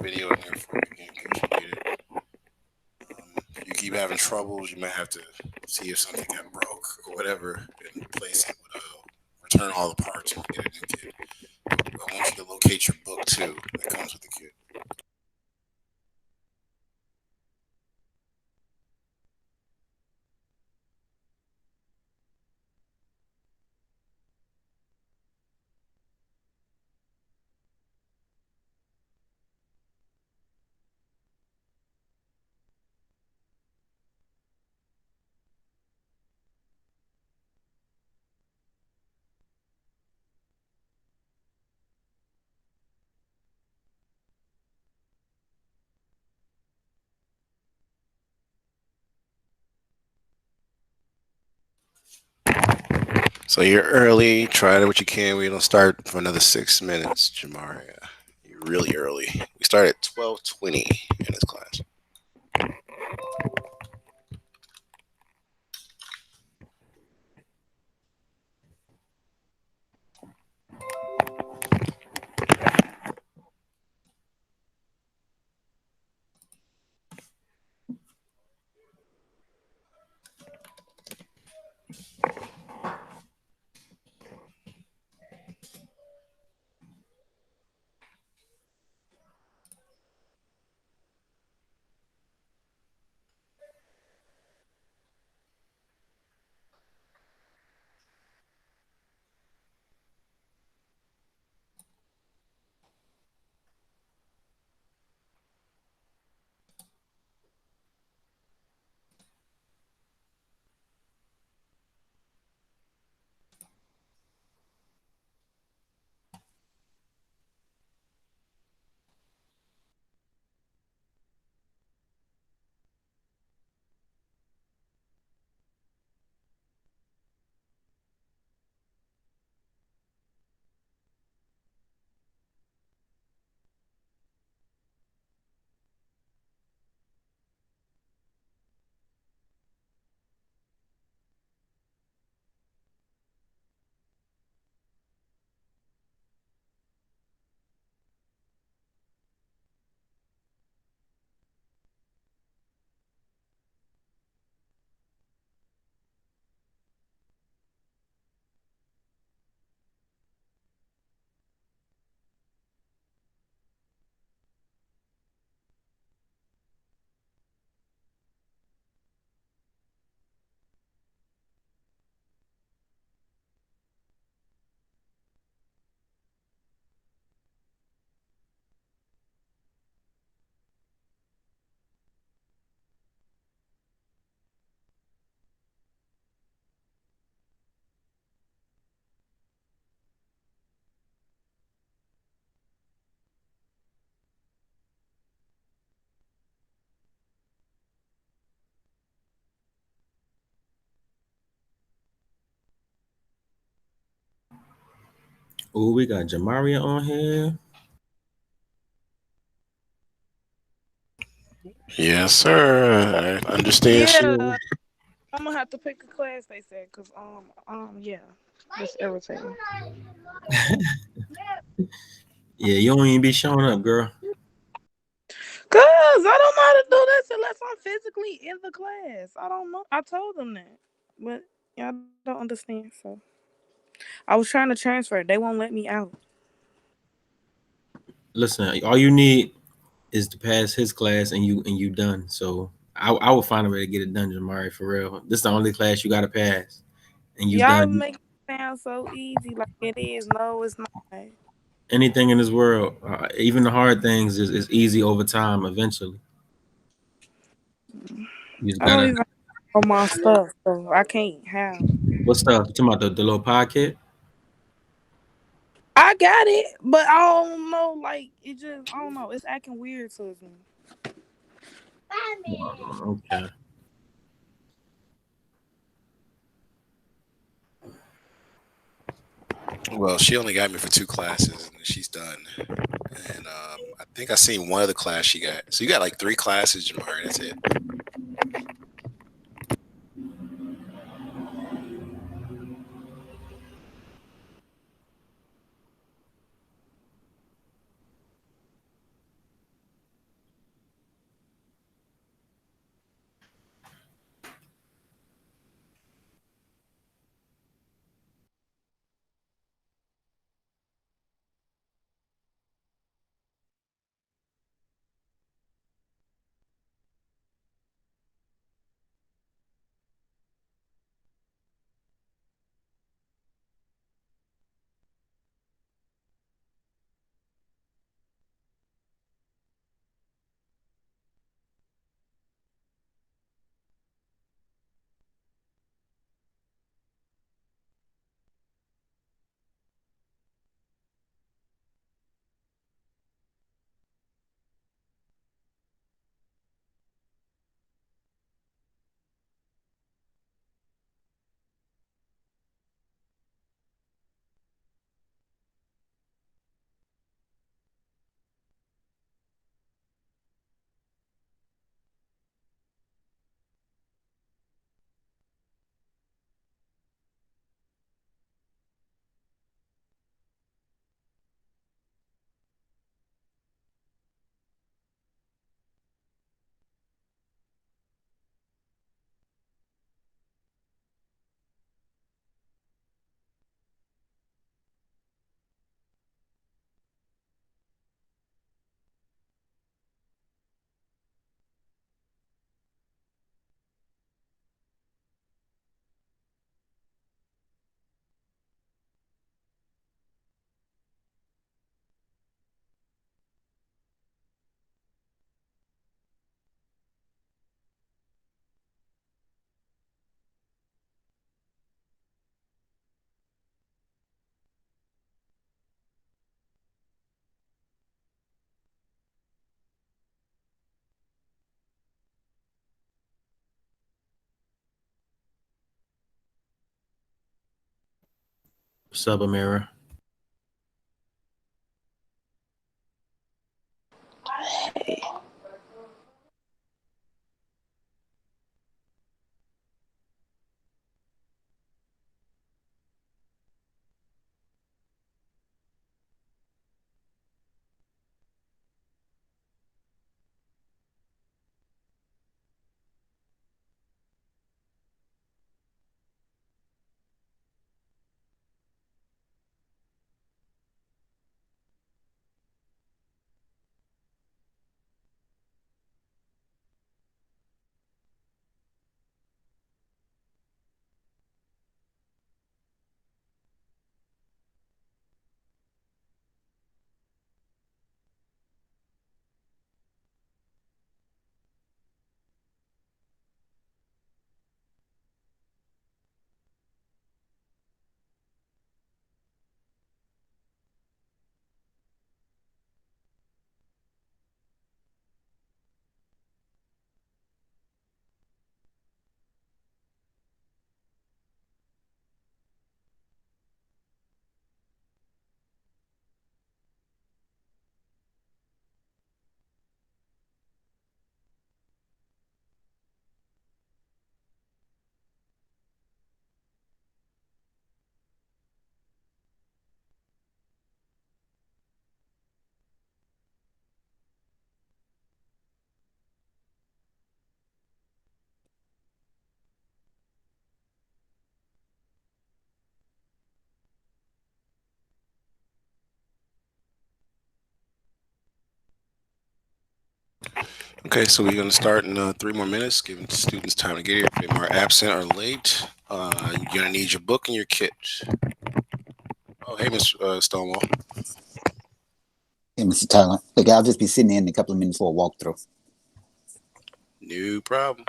video in there for you. You can complete it. If you keep having troubles, you might have to see if something got broke or whatever and replace it with return all the parts and get a new kit. I want you to locate your book too that comes with the kit. So you're early. Try it what you can. We don't start for another 6 minutes, Jamaria. You're really early. We start at 12:20 in this class. Oh, we got Jamaria on here. Yes, sir. I understand. Yeah, I'm gonna have to pick a class. They said, cause yeah, it's irritating. Yeah, you don't even be showing up, girl. Cause I don't know how to do this unless I'm physically in the class. I don't know. I told them that, but y'all don't understand. So I was trying to transfer. They won't let me out. Listen, all you need is to pass his class, and you done. So I will find a way to get it done, Jamari. For real, this is the only class you got to pass, and you Y'all done. make it sound so easy, like it is. No, it's not. Anything in this world, even the hard things, is easy over time. Eventually, you just I don't gotta. even know my stuff, so I can't have. What stuff? You talking about the little pocket? I got it, but I don't know. Like it just, I don't know. It's acting weird to me. Okay. Well, she only got me for two classes, and she's done. And I think I seen one other class she got. So you got like three classes, Jamari. That's it. Sub Amira. Okay, so we're going to start in 3 more minutes, giving students time to get here if they are absent or late. You're going to need your book and your kit. Oh, hey, Miss Stonewall. Hey, Mr. Tyler. Look, I'll just be sitting in a couple of minutes for a walkthrough. No problem.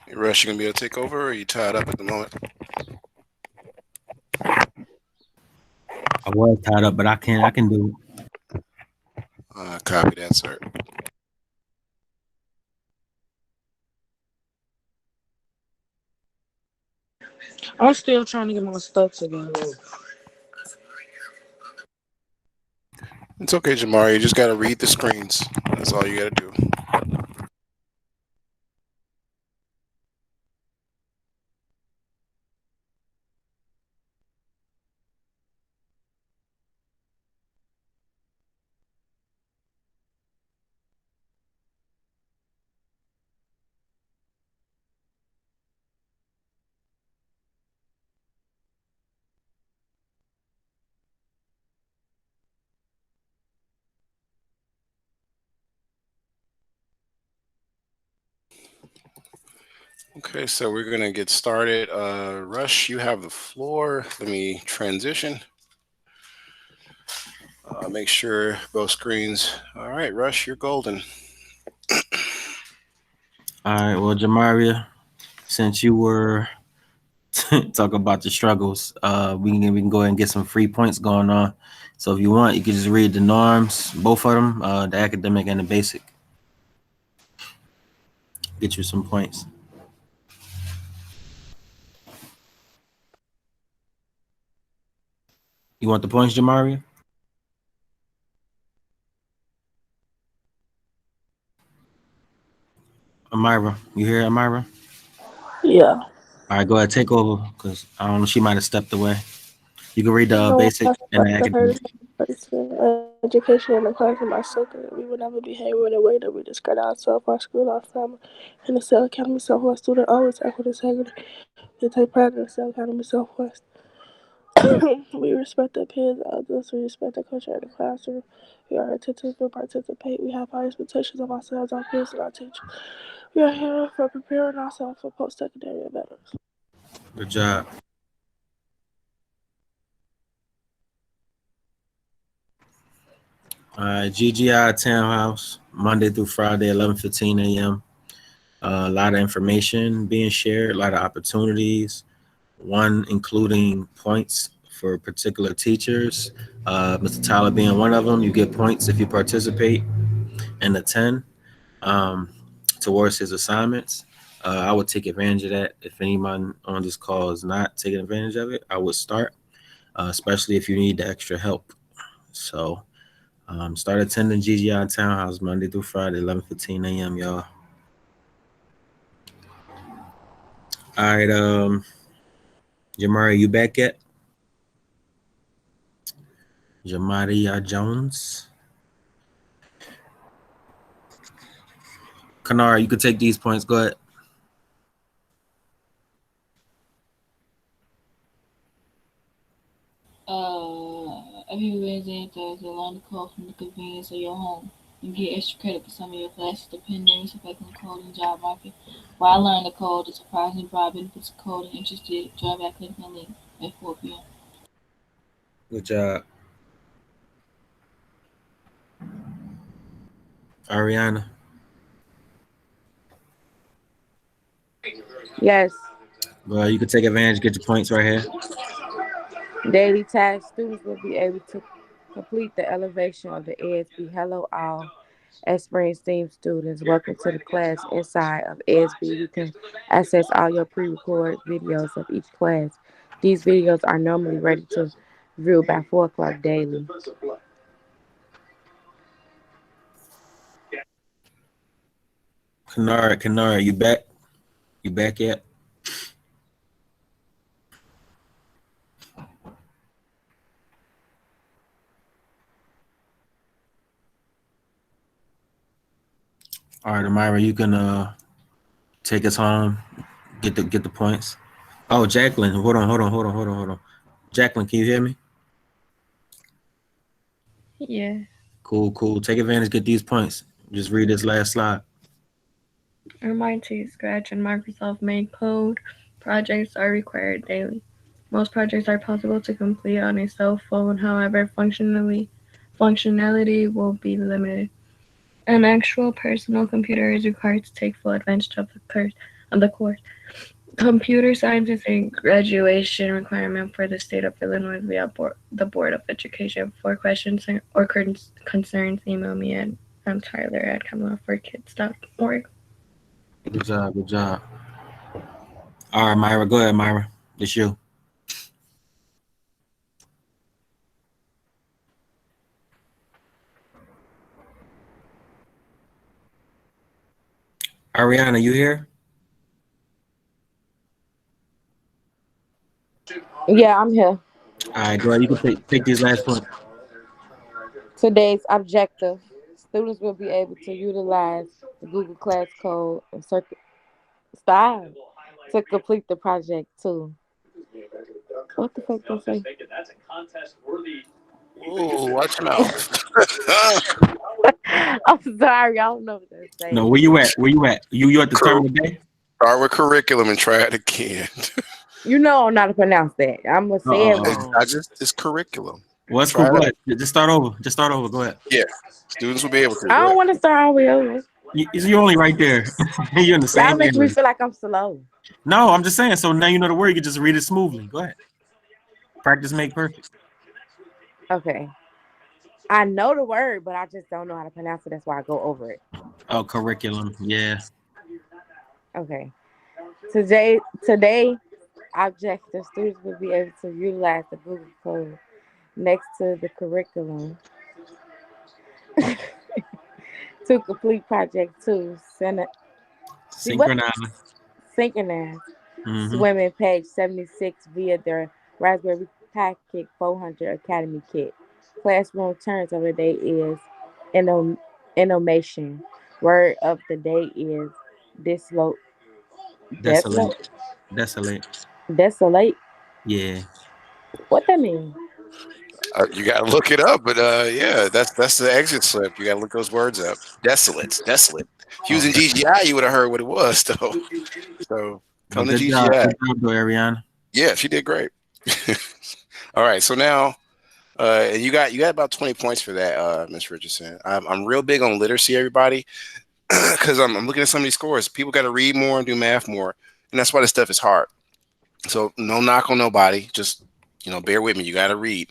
Hey, Rush, you going to be able to take over, or are you tied up at the moment? I was tied up, but I can do it. Copy that, sir. I'm still trying to get my stuff together. It's okay, Jamari. You just got to read the screens. That's all you got to do. Okay, so we're going to get started. Rush, you have the floor. Let me transition. Make sure both screens. All right, Rush, you're golden. All right. Well, Jamaria, since you were talk about the struggles. We can go ahead and get some free points going on. So if you want, you can just read the norms, both of them, the academic and the basic. Get you some points. You want the points, Jamaria? Amira, you here, Amira? Yeah. All right, go ahead, take over, because I don't know, she might have stepped away. You can read the No one basic has and the the academic. hurt education in the classroom are sacred. We will never behave in a way that we discredit ourselves, our school, our family. In the Cell Academy Southwest student always act with integrity. We take pride in the Cell Academy Southwest. We respect our peers, others. We respect the culture in the classroom. We are attentive and participate. We have high expectations of ourselves, our peers, and our teachers. We are here for preparing ourselves for post-secondary events. Good job. All right, GGI Townhouse, Monday through Friday, 11:15 a.m. A lot of information being shared, a lot of opportunities. One including points for particular teachers. Mr. Tyler being one of them. You get points if you participate in the 10 towards his assignments. I would take advantage of that. If anyone on this call is not taking advantage of it, I would start, especially if you need the extra help. So start attending GGI Townhouse Monday through Friday, 11:15 a.m., y'all. All right, Jamari, you back yet? Jamaria Jones. Kanara, you could take these points. Go ahead. Every Wednesday and Thursday, learn the code from the convenience of your home and get extra credit for some of your classes. The pandemic affecting the code and job market. While learning the code, the surprising broad benefits of code and interested, join back clicking the link at 4 p.m. Good job. Ariana. Yes. Well, you could take advantage, get your points right here. Daily tasks. Students will be able to complete the elevation of the ESB. Hello, all aspiring STEAM students. Welcome to the class. Inside of ESB, you can access all your pre-recorded videos of each class. These videos are normally ready to view by 4 o'clock daily. Kanara, you back? You back yet? All right, Amira, you can take us home, get the points. Oh, Jacqueline, hold on. Jacqueline, can you hear me? Yeah. Cool. Take advantage, get these points. Just read this last slide. Remind to use Scratch and Microsoft made code. Projects are required daily. Most projects are possible to complete on a cell phone, however, functionality will be limited. An actual personal computer is required to take full advantage of the course. Computer science is a graduation requirement for the state of Illinois via the Board of Education. For questions or concerns, email me at Tyler@CommonwealthForKids.org. Good job. All right, Myra, go ahead, Myra. It's you. Ariana, you here? Yeah, I'm here. All right, go ahead. You can take these last points. Today's objective. Students will be able to utilize the Google Class code and style to complete the project too. What the fuck did I say? Whoa, watch your mouth. I'm sorry, I don't know what to say. No, where you at? You at the term of the day? Start with curriculum and try it again. You know I'm not to pronounce that. I'm gonna say it wrong. It's curriculum. Well, that's cool. Go ahead. Just start over. Go ahead. Yeah, students will be able to. I don't want to start all the way over. You're only right there. You're in the Y'all same making me area. feel like I'm slow. No, I'm just saying. So now you know the word. You can just read it smoothly. Go ahead. Practice make perfect. Okay. I know the word, but I just don't know how to pronounce it. That's why I go over it. Oh, curriculum. Yeah. Okay. Today, objective students will be able to utilize the Google code next to the curriculum to complete project two. See what? Synchronize. Synchronize Mm-hmm. swimming page 76 via their Raspberry Pi Kit 400 Academy kit. Classroom terms of the day is innovation. Word of the day is dislo- Desolate. desolate. Desolate. Desolate. Yeah. What that mean? You gotta look it up, but yeah, that's the exit slip. You gotta look those words up. Desolate, desolate. If you was Oh, in GGI, you would have heard what it was, though. So well, come to good job. GGI. Good job, though, Ariana. Yeah, she did great. All right, so now you got about 20 points for that, Miss Richardson. I'm real big on literacy, everybody, because I'm looking at some of these scores. People got to read more and do math more, and that's why this stuff is hard. So no knock on nobody. Just bear with me. You got to read.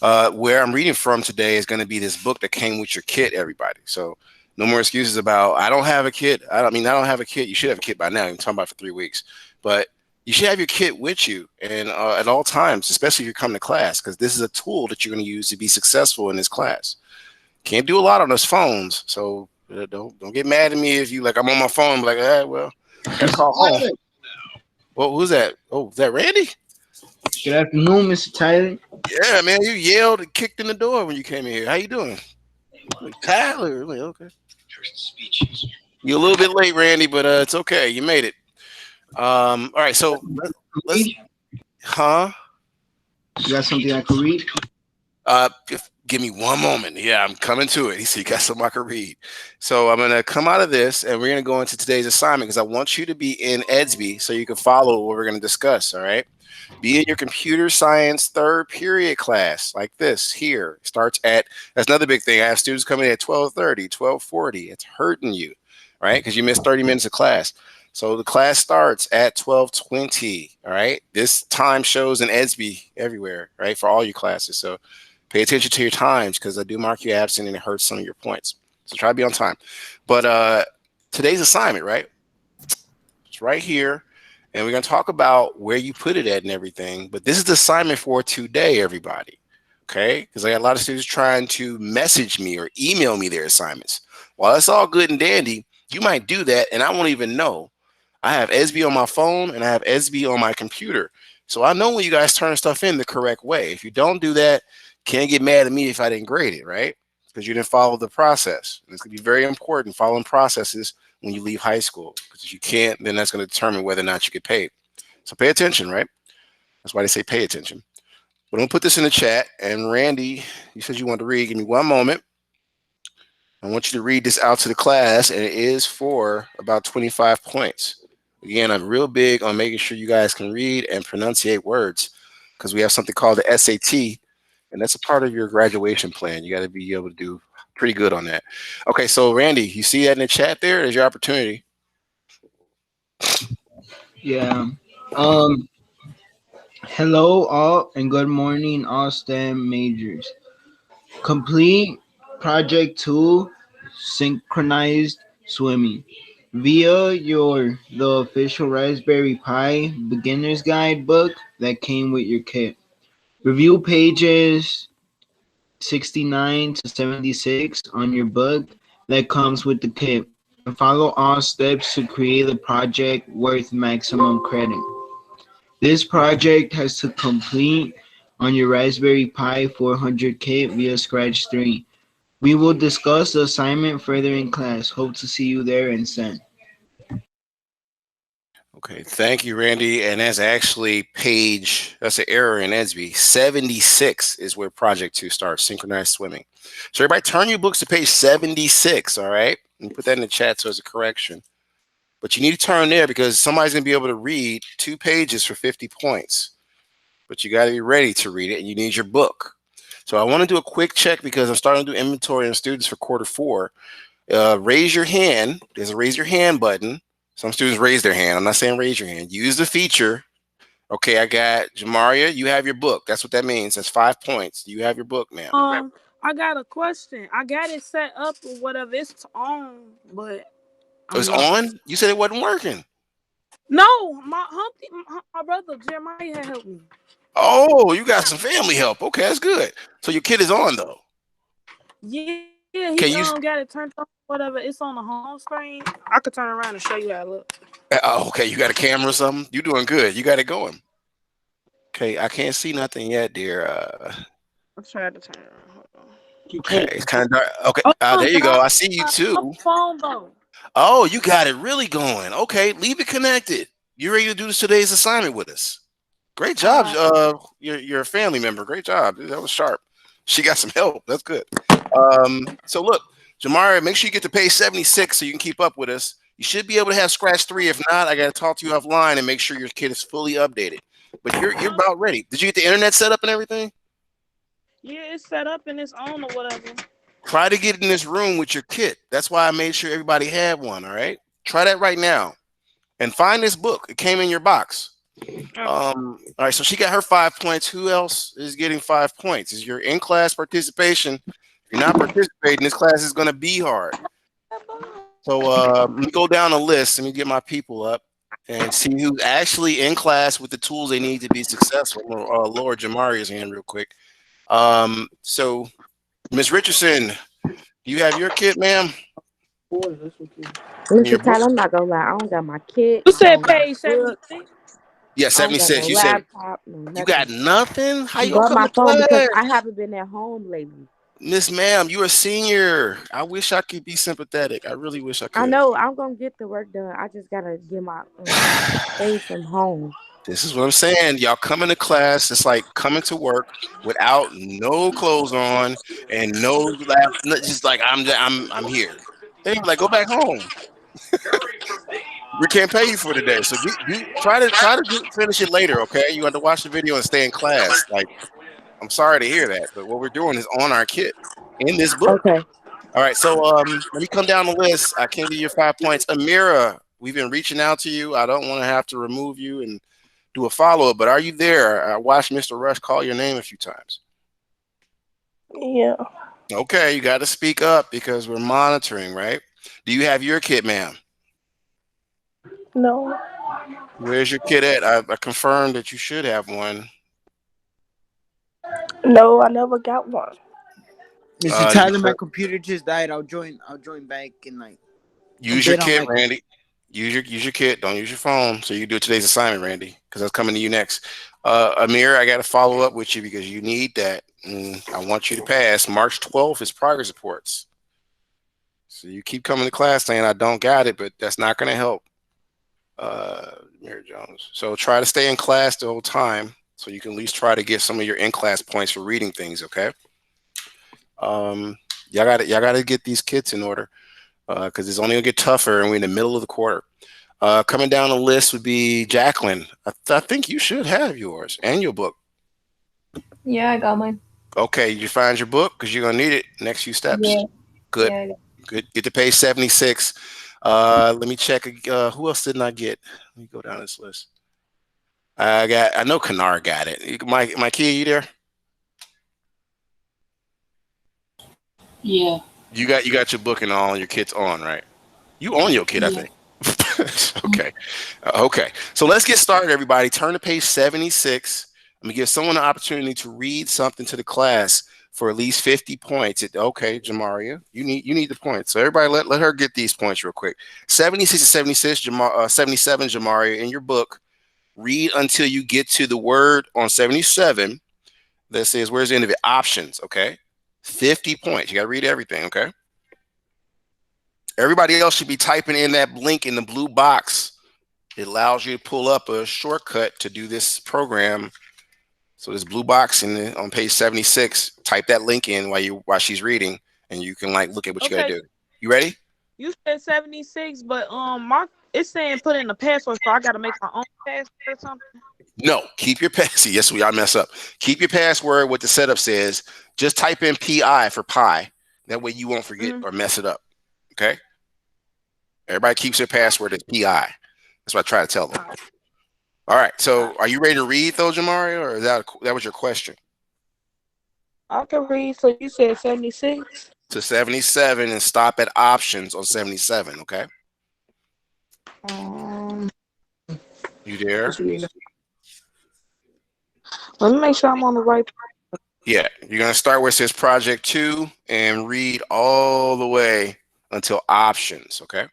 Where I'm reading from today is going to be this book that came with your kit, everybody. So no more excuses about I don't have a kit. I don't have a kit. You should have a kit by now. You've been talking about it for 3 weeks, but you should have your kit with you and at all times, especially if you're coming to class, because this is a tool that you're going to use to be successful in this class. Can't do a lot on those phones, so don't get mad at me if you like I'm on my phone. Like, well, gotta call home. Tyler. Well, who's that? Oh, is that Randy? Good afternoon, Mr. Tyler. Yeah, man, you yelled and kicked in the door when you came in here. How you doing? Like, Tyler. Like, okay. You're a little bit late, Randy, but it's okay. You made it. All right, so let's huh? You got something I could read? Give me one moment. Yeah, I'm coming to it. He said, you got something I can read. So I'm going to come out of this and we're going to go into today's assignment because I want you to be in Edsby so you can follow what we're going to discuss. All right. Be in your computer science third period class like this here. Starts at, that's another big thing. I have students coming in at 12:30, 12:40. It's hurting you, right? Because you missed 30 minutes of class. So the class starts at 12:20. All right. This time shows in Edsby everywhere, right? For all your classes. So pay attention to your times because I do mark you absent and it hurts some of your points. So try to be on time. But today's assignment, right? It's right here. And we're going to talk about where you put it at and everything. But this is the assignment for today, everybody. Okay? Because I got a lot of students trying to message me or email me their assignments. While that's all good and dandy, you might do that and I won't even know. I have SB on my phone and I have SB on my computer. So I know when you guys turn stuff in the correct way. If you don't do that, can't get mad at me if I didn't grade it, right? Because you didn't follow the process. And it's going to be very important following processes when you leave high school. Because if you can't, then that's going to determine whether or not you get paid. So pay attention, right? That's why they say pay attention. But I'm going to put this in the chat. And Randy, you said you wanted to read. Give me one moment. I want you to read this out to the class, and it is for about 25 points. Again, I'm real big on making sure you guys can read and pronunciate words because we have something called the SAT, and that's a part of your graduation plan. You got to be able to do pretty good on that. Okay, so Randy, you see that in the chat there? There's your opportunity. Yeah. Um. Hello, all, and good morning, all STEM majors. Complete Project 2 Synchronized Swimming via the official Raspberry Pi Beginner's Guide book that came with your kit. Review pages 69 to 76 on your book that comes with the kit and follow all steps to create a project worth maximum credit. This project has to complete on your Raspberry Pi 400 kit via Scratch 3. We will discuss the assignment further in class. Hope to see you there and send. Okay, thank you, Randy. And that's actually that's an error in Edsby. 76 is where Project 2 starts, synchronized swimming. So everybody turn your books to page 76, all right? And put that in the chat so it's a correction. But you need to turn there because somebody's going to be able to read 2 pages for 50 points. But you got to be ready to read it and you need your book. So I want to do a quick check because I'm starting to do inventory on students for quarter 4. raise your hand. There's a raise your hand button. Some students raise their hand. I'm not saying raise your hand. Use the feature. Okay, I got Jamaria. You have your book. That's what that means. That's 5 points. You have your book, ma'am. I got a question. I got it set up or whatever. It's on, but I'm It's lost. on. You said it wasn't working. No, my brother Jeremiah had helped me. Oh, you got some family help. Okay, that's good. So your kid is on though. Yeah, he Can you? got it turned on. Whatever. It's on the home screen. I could turn around and show you how it looks. Okay, you got a camera or something? You're doing good. You got it going. Okay, I can't see nothing yet, dear. I tried to turn it around. Hold on. Okay, it's kind of dark. Okay, Oh there you God, go. I see you too. phone though. Oh, you got it really going. Okay, leave it connected. You ready to do today's assignment with us? Great job, your family member. Great job. That was sharp. She got some help. That's good. So look, Jamara, make sure you get to page 76 so you can keep up with us. You should be able to have scratch 3. If not, I got to talk to you offline and make sure your kid is fully updated. But you're about ready. Did you get the internet set up and everything? Yeah, it's set up and it's on or whatever. Try to get in this room with your kit. That's why I made sure everybody had one. All right. Try that right now. And find this book. It came in your box. All right. So she got her 5 points. Who else is getting 5 points? Is your in-class participation? If you're not participating, this class is going to be hard. So let me go down the list. Let me get my people up and see who's actually in class with the tools they need to be successful. Lower Jamaria's hand real quick. So Miss Richardson, do you have your kit, ma'am? Mr. Tyler, I'm not gonna lie, I don't got my kit. You I said don't got page books. 76? Yeah, I don't got no 76. You said laptop, no nothing. you got nothing? How I'm you gonna going come my to phone because class? I haven't been at home lately. Miss Ma'am, you're a senior. I wish I could be sympathetic. I really wish I I could. know I'm gonna get the work done. I just gotta get my things from home. This is what I'm saying. Y'all coming to class. It's like coming to work without no clothes on and no lap. Just like I'm here. They be like, go back home. We can't pay you for today. So try to finish it later. Okay, you have to watch the video and stay in class. Like, I'm sorry to hear that, but what we're doing is on our kit in this book. Okay. All right, so let me come down the list. I can't give you 5 points. Amira, we've been reaching out to you. I don't want to have to remove you and do a follow-up, but are you there? I watched Mr. Rush call your name a few times. Yeah. Okay, you got to speak up because we're monitoring, right? Do you have your kit, ma'am? No. Where's your kit at? I confirmed that you should have one. No, I never got one. Mr. Tyler, my computer just died. I'll join back in like. Use your kit, Randy. Use your kit. Don't use your phone. So you do today's assignment, Randy, because that's coming to you next. Amir, I got to follow up with you because you need that. And I want you to pass. March 12th is progress reports. So you keep coming to class saying I don't got it, but that's not going to help. Mary Jones. So try to stay in class the whole time so you can at least try to get some of your in-class points for reading things, okay? Y'all got to get these kits in order. Because it's only gonna get tougher, and we're in the middle of the quarter. Coming down the list would be Jacqueline. I think you should have yours and your book. Yeah, I got mine. Okay, you find your book because you're gonna need it next few steps. Yeah. Good. Yeah, Good. Get to page 76. Let me check. Who else didn't I get? Let me go down this list. I know Kanar got it. My kid, you there? Yeah. You got your book and all, and your kit's on, right? You own your kid, I think. Okay. Okay. So let's get started, everybody. Turn to page 76. I'm gonna give someone an opportunity to read something to the class for at least 50 points. Okay, Jamaria, you need the points. So everybody, let her get these points real quick. 76 to 76, 77, Jamaria, in your book. Read until you get to the word on 77 that says, where's the end of it? Options. Okay. 50 points. You got to read everything. Okay. Everybody else should be typing in that link in the blue box. It allows you to pull up a shortcut to do this program. So this blue box on page 76, type that link in while she's reading, and you can look at what you got to do. You ready? You said 76, but it's saying put in the password, so I got to make my own password or something. No, keep your password. Yes, I mess up. Keep your password. What the setup says. Just type in PI for pie. That way you won't forget or mess it up. Okay. Everybody keeps their password as PI. That's what I try to tell them. All right. So are you ready to read though, Jamari, or is that was your question? I can read. So you said 76. To 77 and stop at options on 77. Okay. Um, You there? just reading. Let me make sure I'm on the right. Yeah. You're gonna start where it says project 2 and read all the way until options. Okay.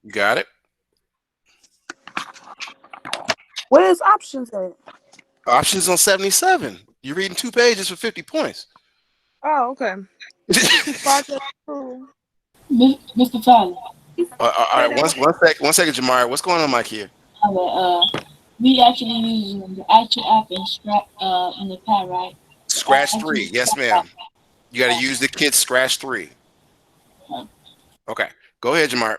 You got it? Where's options at? Options on 77. You're reading 2 pages for 50 points. Oh, okay. This is project 2. Mr. Tyler. All Say right, that one. one second, Jamari. What's going on, Mike? Here, We actually using the actual app in the pad, right? Scratch Actually, 3. Yes, ma'am. You got to use the kit Scratch 3. Okay, go ahead, Jamari.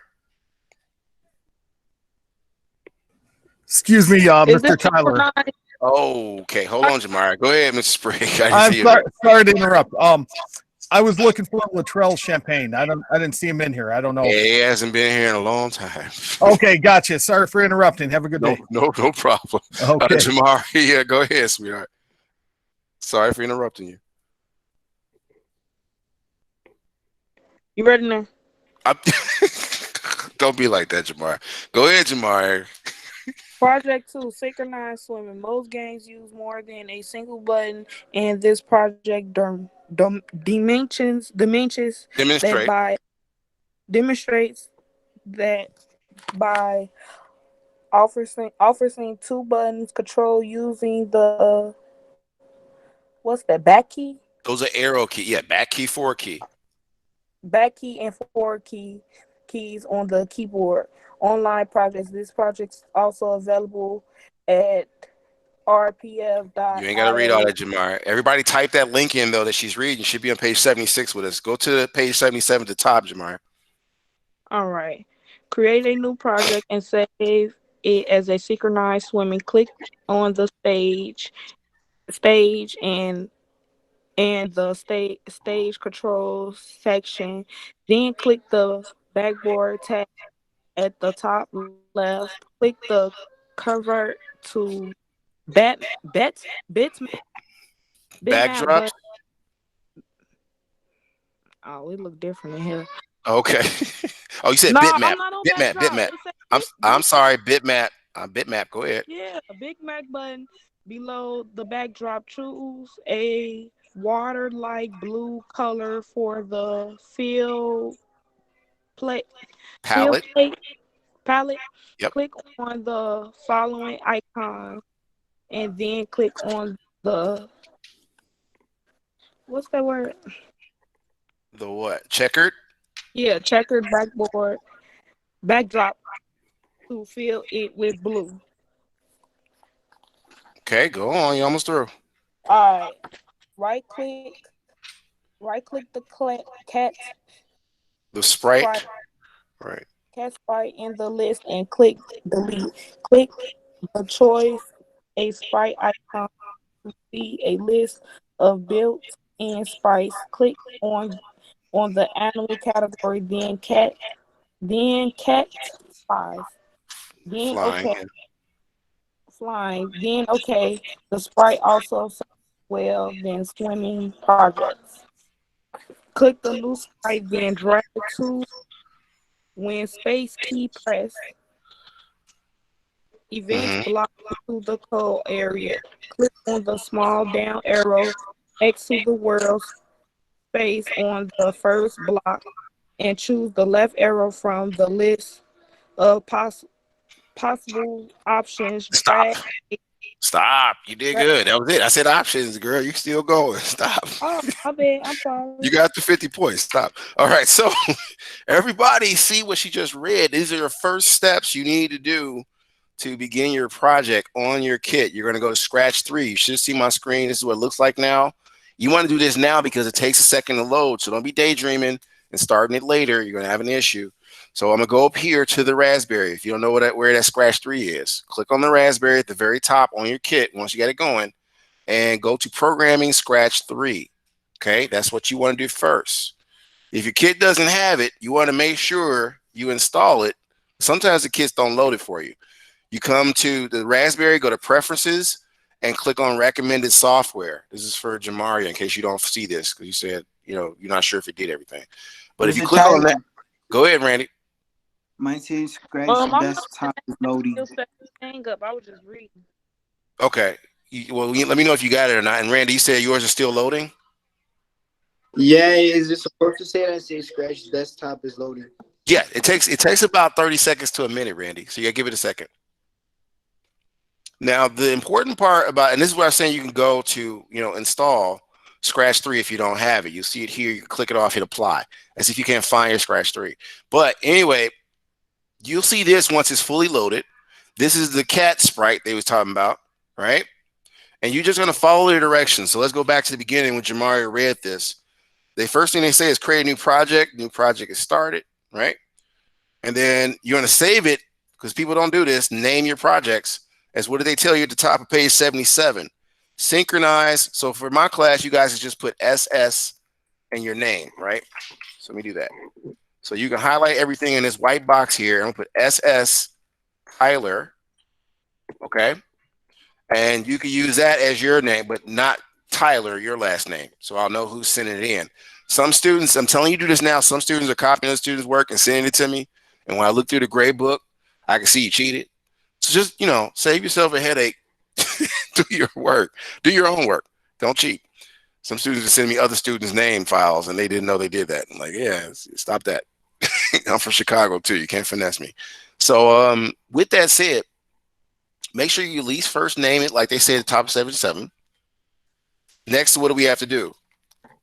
Excuse me, Is this Mr. Tyler. synchronized? Okay, hold on, Jamari. Go ahead, Mr. Sprague. I didn't I'm see you sorry, there. sorry to interrupt. I was looking for Latrell Champagne. I didn't see him in here. I don't know. He hasn't been here in a long time. Okay, gotcha. Sorry for interrupting. Have a good day. No problem. Okay. Jamari, yeah, go ahead, sweetheart. Sorry for interrupting you. You ready now? Don't be like that, Jamari. Go ahead, Jamari. Project 2, synchronized swimming. Most games use more than a single button, and this project dimensions that Demonstrate. by demonstrates that by offering 2 buttons control using the what's that back key? Those are arrow key. Yeah, back key, forward key. Back key and forward keys on the keyboard. Online projects. This project's also available at You ain't got to read all rpf.io. that, Jamari. Everybody type that link in, though, that she's reading. You should be on page 76 with us. Go to page 77 at the top, Jamari. All right. Create a new project and save it as a synchronized swimming. Click on the stage and the stage controls section. Then click the backboard tab at the top left. Click the convert to bat bet bit bitmap Backdrops. but oh, it look different in here. Okay. Oh, you said No, bitmap. I'm not on Bitmap. backdrop. Bitmap. It says I'm big sorry. Bitmap. Bitmap. Go ahead. yeah, Big Mac button below the backdrop. Choose a water-like blue color for the plate field Palette. plate palette. Yep. Click on the following icon and then click on the what's that word? The what? Checkered. Yeah, checkered backdrop to fill it with blue. Okay, go on. You almost through. All right. Right click, right click the cat The sprite sprite. Right. cat sprite in the list and click delete. Click the choice a sprite icon to see a list of built-in sprites. Click on the animal category, then cat 5. Then Flying. okay, flying. Then okay. The sprite also serves well than swimming projects. Click the new sprite, then drag to when space key press. Events Mm-hmm. block into the code area. Click on the small down arrow next to the world space on the first block and choose the left arrow from the list of possible options. Stop. Stop. You did Drag. good. That was it. I said options, girl. You still going. Stop. Oh, my bad. I'm sorry. You got the 50 points. Stop. All right. So everybody see what she just read. These are your first steps you need to do to begin your project on your kit. You're going to go to Scratch 3. You should see my screen. This is what it looks like now. You want to do this now because it takes a second to load. So don't be daydreaming and starting it later. You're going to have an issue. So I'm going to go up here to the Raspberry. If you don't know where that Scratch 3 is, click on the Raspberry at the very top on your kit once you get it going. and go to Programming Scratch 3. Okay, that's what you want to do first. If your kid doesn't have it, you want to make sure you install it. Sometimes the kids don't load it for you. You come to the Raspberry, go to Preferences, and click on Recommended Software. This is for Jamaria in case you don't see this because you said you're not sure if it did everything. But if you click on that, go ahead, Randy. My says Scratch I'm desktop is loading. still setting the thing up. I was just reading. Okay. Well, let me know if you got it or not. And Randy, you said yours is still loading? Yeah, is it supposed to say that? Say Scratch desktop is loading. Yeah, it takes about 30 seconds to a minute, Randy. So you gotta give it a second. Now, the important part about, and this is where I'm saying you can go to, install Scratch 3 if you don't have it. You see it here, you click it off, hit apply, as if you can't find your Scratch 3. But anyway, you'll see this once it's fully loaded. This is the cat sprite they was talking about, right? And you're just gonna follow the directions. So let's go back to the beginning when Jamaria read this. The first thing they say is create a new project. New project is started, right? And then you're gonna save it because people don't do this. Name your projects. As what did they tell you at the top of page 77? Synchronize. So for my class, you guys just put SS and your name, right? So let me do that. So you can highlight everything in this white box here. I'm gonna put SS Tyler, okay? And you can use that as your name, but not Tyler, your last name. So I'll know who's sending it in. Some students, I'm telling you to do this now, some students are copying the students' work and sending it to me. And when I look through the grade book, I can see you cheated. So just, save yourself a headache. Do your work. Do your own work. Don't cheat. Some students are sending me other students' name files and they didn't know they did that. I'm like, yeah, stop that. I'm from Chicago too. You can't finesse me. So with that said, make sure you at least first name it like they say at the top of 77. Next, what do we have to do?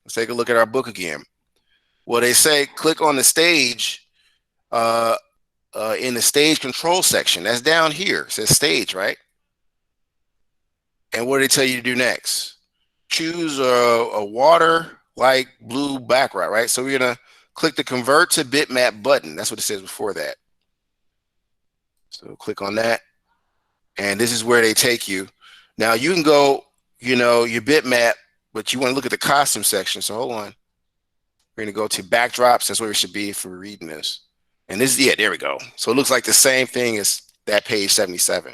Let's take a look at our book again. Well, they say click on the stage in the stage control section. That's down here. It says stage, right? And what do they tell you to do next? Choose a water-like blue background, right? So we're going to click the convert to bitmap button. That's what it says before that. So click on that. And this is where they take you. Now you can go, your bitmap, but you want to look at the costume section. So hold on. We're going to go to backdrops. That's where it should be if we're reading this. And this, yeah, there we go. So it looks like the same thing as that page 77.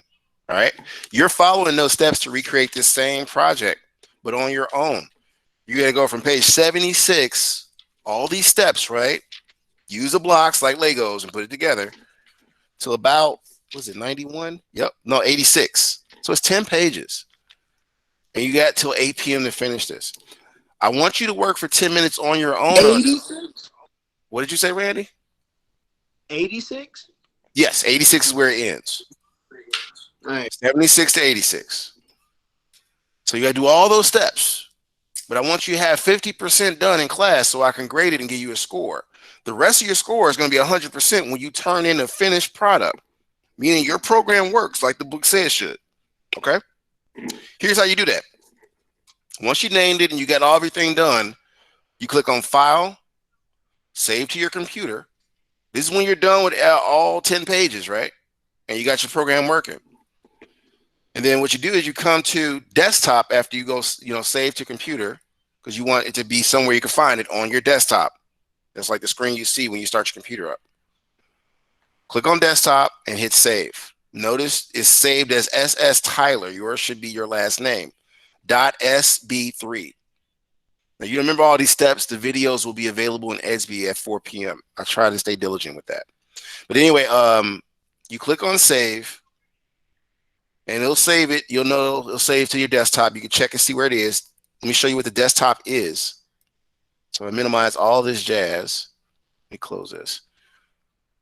All right. You're following those steps to recreate this same project, but on your own. You got to go from page 76, all these steps, right? Use the blocks like Legos and put it together to about, was it 91? Yep. No, 86. So it's 10 pages. And you got till 8 p.m. to finish this. I want you to work for 10 minutes on your own. 86? What did you say, Randy? 86? Yes, 86 is where it ends. All right. 76 to 86. So you got to do all those steps. But I want you to have 50% done in class so I can grade it and give you a score. The rest of your score is going to be 100% when you turn in a finished product, meaning your program works like the book says it should. Okay? Here's how you do that. Once you named it and you got everything done, you click on File, Save to your computer. This is when you're done with all 10 pages, right? And you got your program working. And then what you do is you come to desktop after you go, save to computer, because you want it to be somewhere you can find it on your desktop. That's like the screen you see when you start your computer up. Click on desktop and hit save. Notice it's saved as SS Tyler. Yours should be your last name. .sb3. Now you remember all these steps. The videos will be available in ESB at 4 p.m. I try to stay diligent with that. But anyway, you click on save and it'll save it. You'll know it'll save to your desktop. You can check and see where it is. Let me show you what the desktop is. So I minimize all this jazz. Let me close this.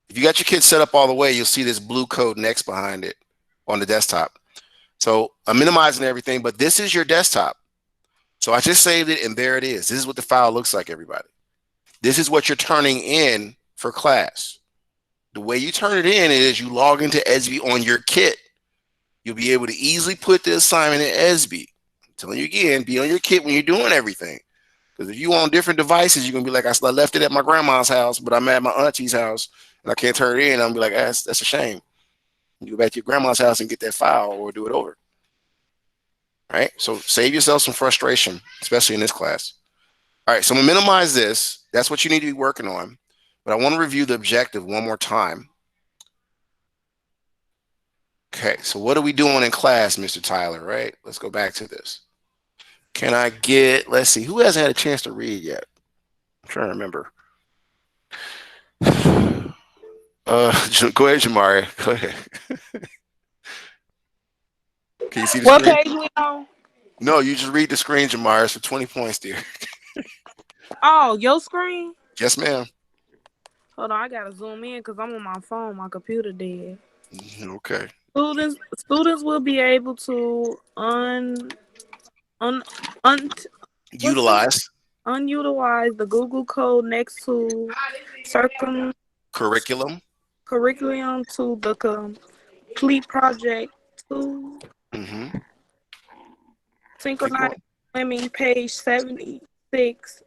If you got your kids set up all the way, you'll see this blue code next behind it on the desktop. So I'm minimizing everything, but this is your desktop. So I just saved it and there it is. This is what the file looks like, everybody. This is what you're turning in for class. The way you turn it in is you log into ESB on your kit. You'll be able to easily put the assignment in ESB. I'm telling you again, be on your kit when you're doing everything. Because if you on different devices, you're going to be like, I left it at my grandma's house, but I'm at my auntie's house and I can't turn it in. I'm going to be like, that's a shame. You go back to your grandma's house and get that file or do it over. right? So save yourself some frustration, especially in this class. All right, so I'm gonna minimize this. That's what you need to be working on. But I want to review the objective one more time. Okay, so what are we doing in class, Mr. Tyler, right? Let's go back to this. Can I get, let's see, who hasn't had a chance to read yet? I'm trying to remember. Go ahead, Jamari. Go ahead. Can you see the What screen? page we on? No, you just read the screen, Jamari. It's for 20 points, dear. Oh, your screen? Yes, ma'am. Hold on, I gotta zoom in because I'm on my phone. My computer dead. Okay. Students will be able to un what's the Utilize unutilize the Google code next to circum curriculum. curriculum to the complete project to Mm-hmm. Keep synchronize going. swimming page 76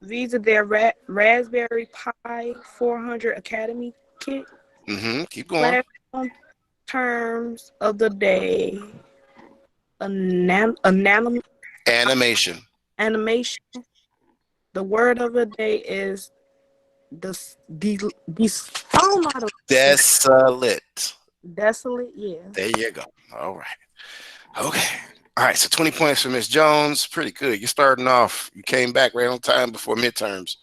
via their Raspberry Pi 400 Academy kit. Mm-hmm. Keep going. Platform terms of the day. Animation. Animation. The word of the day is I don't know how to say Desolate. desolate. Yeah. There you go. All right. Okay. All right. So 20 points for Miss Jones. Pretty good. You're starting off. You came back right on time before midterms.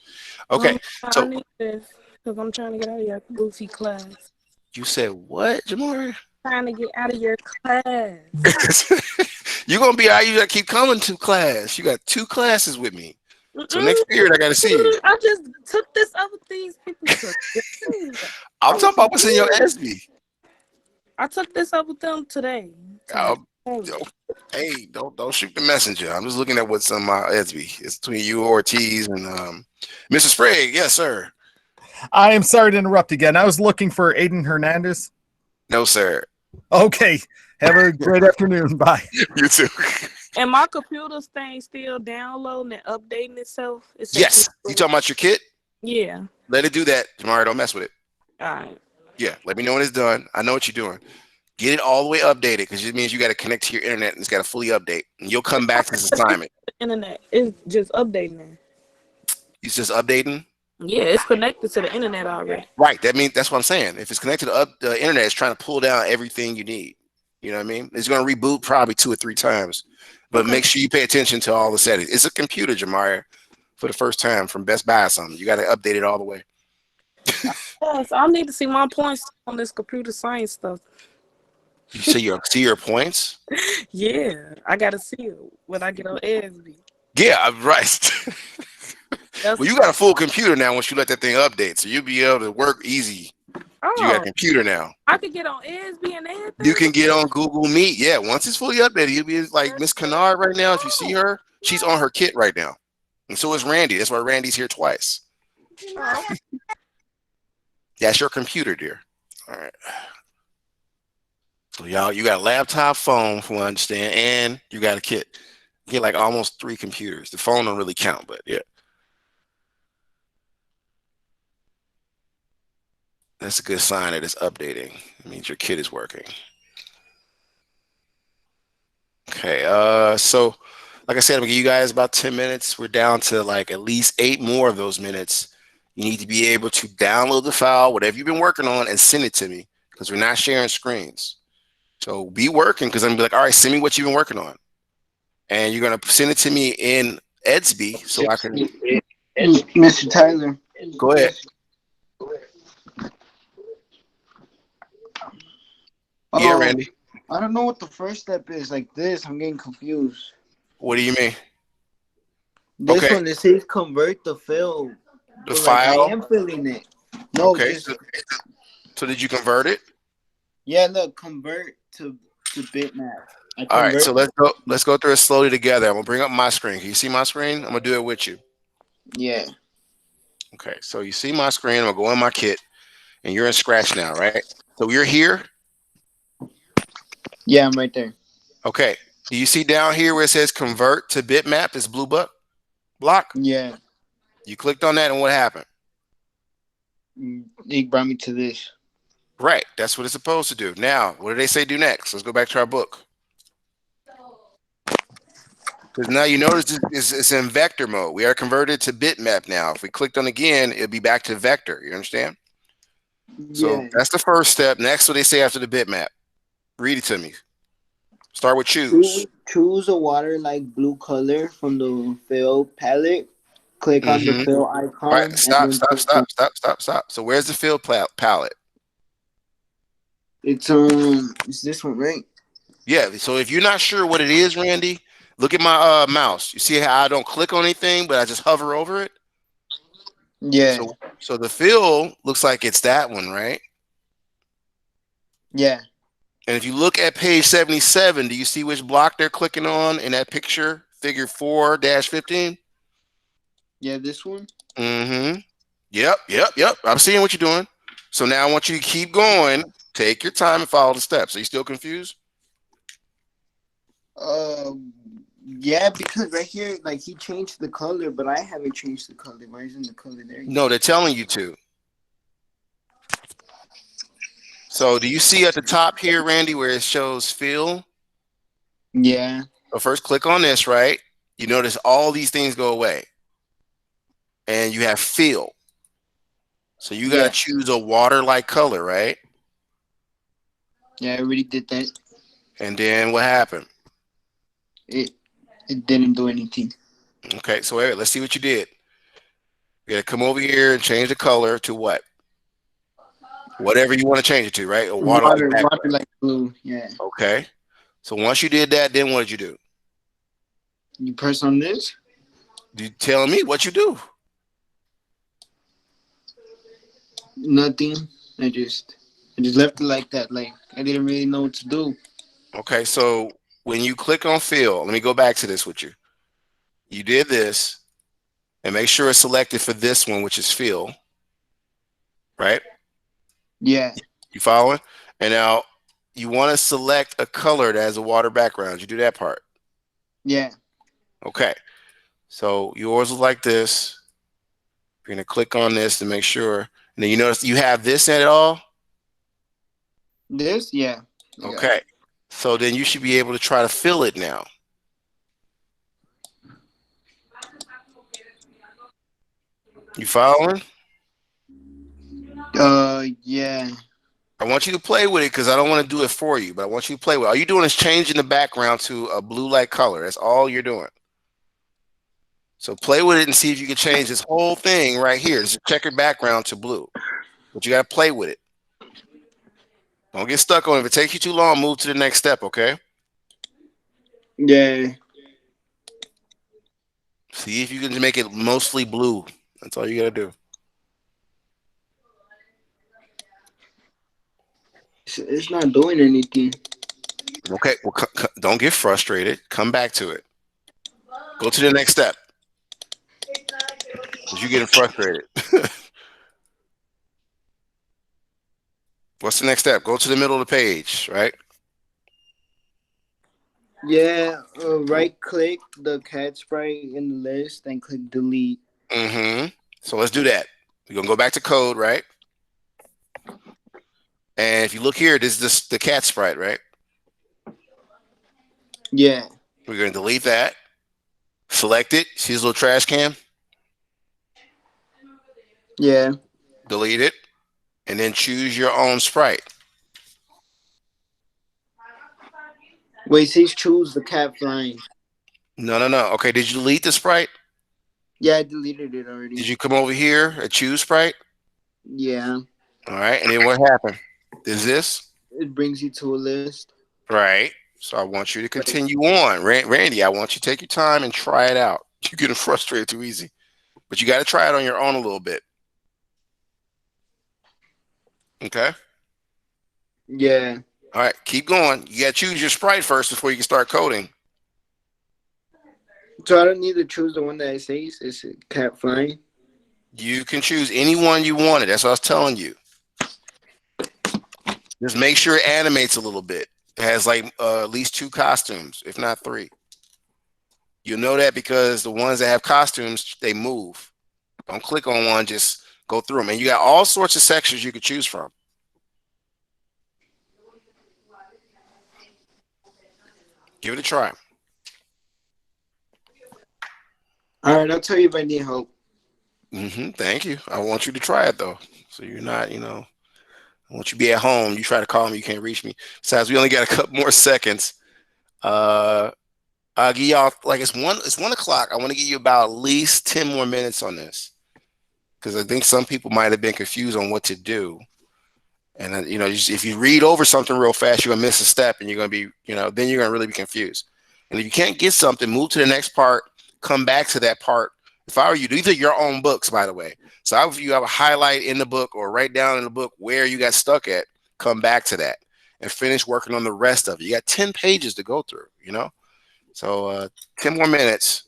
Okay. I So need this because I'm trying to get out of your goofy class. you said what, Jamari? Trying to get out of your class. You're gonna be out. You gotta keep coming to class. You got 2 classes with me. So next period, I gotta see you. I just took this other things people took. I'm talking about what's in your SB. I took this up with them today. Hey, don't shoot the messenger. I'm just looking at what's on my SB. It's between you, Ortiz, and Mr. Sprague. Yes, sir. I am sorry to interrupt again. I was looking for Aiden Hernandez. No, sir. Okay. Have a great afternoon. Bye. You too. And my computer's thing still downloading and updating itself. Yes. You talking about your kit? Yeah. Let it do that, Jamari. Don't mess with it. All right. Yeah. Let me know when it's done. I know what you're doing. Get it all the way updated because it means you got to connect to your internet and it's got to fully update. And you'll come back to this assignment. The internet is just updating. It's just updating. Yeah, it's connected to the internet already. Right. That means that's what I'm saying. If it's connected to the internet, it's trying to pull down everything you need. You know what I mean? It's going to reboot probably 2 or 3 times, but make sure you pay attention to all the settings. It's a computer, Jamari, for the first time from Best Buy or something. You got to update it all the way. Yes, I need to see my points on this computer science stuff. You see your points? Yeah, I got to see it when I get on ASB. Yeah, right. Well, you got a full computer now once you let that thing update, so you'll be able to work easy. Oh, You got a computer now. I could get on ASB and everything. You can get on Google Meet. Yeah, once it's fully updated, you'll be like Miss Kennard right now. If you see her, she's on her kit right now. And so is Randy. That's why Randy's here twice. Oh. That's your computer, dear. All right. So y'all, you got a laptop, phone, from what I understand, and you got a kit. You get like almost 3 computers. The phone don't really count, but yeah. That's a good sign that it's updating. It means your kit is working. Okay, so like I said, I'm gonna give you guys about 10 minutes. We're down to like at least 8 more of those minutes. You need to be able to download the file, whatever you've been working on, and send it to me because we're not sharing screens. So be working because I'm gonna be like, all right, send me what you've been working on. And you're gonna send it to me in Edsby so I can Mr. Tyler. go ahead. Yeah, Randy. I don't know what the first step is. Like this, I'm getting confused. What do you mean? This Okay. one, it says convert the fill. The But, file. I am filling it. No, Okay. just So did you convert it? yeah. Look, convert to bitmap. All right. So let's go through it slowly together. I'm gonna bring up my screen. Can you see my screen? I'm gonna do it with you. Yeah. Okay. So you see my screen. I'm gonna go in my kit, and you're in Scratch now, right? So you're here. Yeah, I'm right there. Okay. Do you see down here where it says convert to bitmap? This blue block? Yeah. You clicked on that, and what happened? He brought me to this. Right. That's what it's supposed to do. Now, what do they say do next? Let's go back to our book. Because now you notice it's in vector mode. We are converted to bitmap now. If we clicked on again, it'll be back to vector. You understand? So Yeah. that's the first step. Next, what they say after the bitmap. Read it to me. Start with choose. Choose a water like blue color from the fill palette. Click on the Mm-hmm. fill All right, icon and stop, then stop, click on. stop, stop, stop, stop. So where's the fill palette? It's this one, right? Yeah. So if you're not sure what it is, Randy, look at my mouse. You see how I don't click on anything, but I just hover over it. Yeah. So the fill looks like it's that one, right? Yeah. And if you look at page 77, do you see which block they're clicking on in that picture, figure 4-15? Yeah, this one. Mm-hmm. Yep. I'm seeing what you're doing. So now I want you to keep going. Take your time and follow the steps. Are you still confused? Yeah, because right here, like he changed the color, but I haven't changed the color. Why isn't the color there yet? No, they're telling you to. So do you see at the top here, Randy, where it shows fill? Yeah. So first click on this, right? You notice all these things go away. And you have fill. So you got to Yeah. choose a water-like color, right? Yeah, I already did that. And then what happened? It it didn't do anything. Okay, so wait, let's see what you did. You got to come over here and change the color to what? Whatever you want to change it to, right? A water-like background. Water like blue. Yeah. Okay. So once you did that, then what did you do? You press on this. You telling me what you do? Nothing. I just left it like that. Like I didn't really know what to do. Okay, so when you click on fill, let me go back to this with you. You did this, and make sure it's selected for this one, which is fill, right? Yeah. You following? And now you want to select a color that has a water background. You do that part. Yeah. Okay. So yours is like this. You're gonna click on this to make sure. And then you notice you have this at all. This. Yeah. Okay. So then you should be able to try to fill it now. You following? Yeah. I want you to play with it because I don't want to do it for you, but I want you to play with it. All you're doing is changing the background to a blue-like color. That's all you're doing. So play with it and see if you can change this whole thing right here. It's a checkered background to blue. But you got to play with it. Don't get stuck on it. If it takes you too long, move to the next step, okay? Yeah. See if you can make it mostly blue. That's all you got to do. It's not doing anything. Okay, well, don't get frustrated. Come back to it. Go to the next step. Because you're getting frustrated. What's the next step? Go to the middle of the page, right? Yeah. Right click the cat sprite in the list and click delete. Mm-hmm. So let's do that. We're going to go back to code, right? And if you look here, this is the cat sprite, right? Yeah. We're going to delete that. Select it. See this little trash can? Yeah. Delete it. And then choose your own sprite. Wait, it says choose the cat flying. No. Okay, did you delete the sprite? Yeah, I deleted it already. Did you come over here and choose sprite? Yeah. All right, and then what happened? Is this? It brings you to a list. Right. So I want you to continue on. Randy, I want you to take your time and try it out. You're getting frustrated too easy. But you got to try it on your own a little bit. Okay? Yeah. All right, keep going. You got to choose your sprite first before you can start coding. So I don't need to choose the one that it says it's a cat flying. You can choose any one you wanted. That's what I was telling you. Just make sure it animates a little bit. It has like at least 2 costumes, if not 3. You'll know that because the ones that have costumes, they move. Don't click on one, just go through them. And you got all sorts of sections you could choose from. Give it a try. All right, I'll tell you if I need help. Thank you. I want you to try it though, so you're not, I want you to be at home. You try to call me, you can't reach me. Besides, we only got a couple more seconds. Uh, I'll give y'all like it's 1 o'clock. I want to give you about at least 10 more minutes on this because I think some people might have been confused on what to do. And then, if you read over something real fast, you're gonna miss a step, and you're gonna be, then you're gonna really be confused. And if you can't get something, move to the next part. Come back to that part. If I were you, these are your own books, by the way. So if you have a highlight in the book or write down in the book where you got stuck at, come back to that and finish working on the rest of it. You got 10 pages to go through. So 10 more minutes.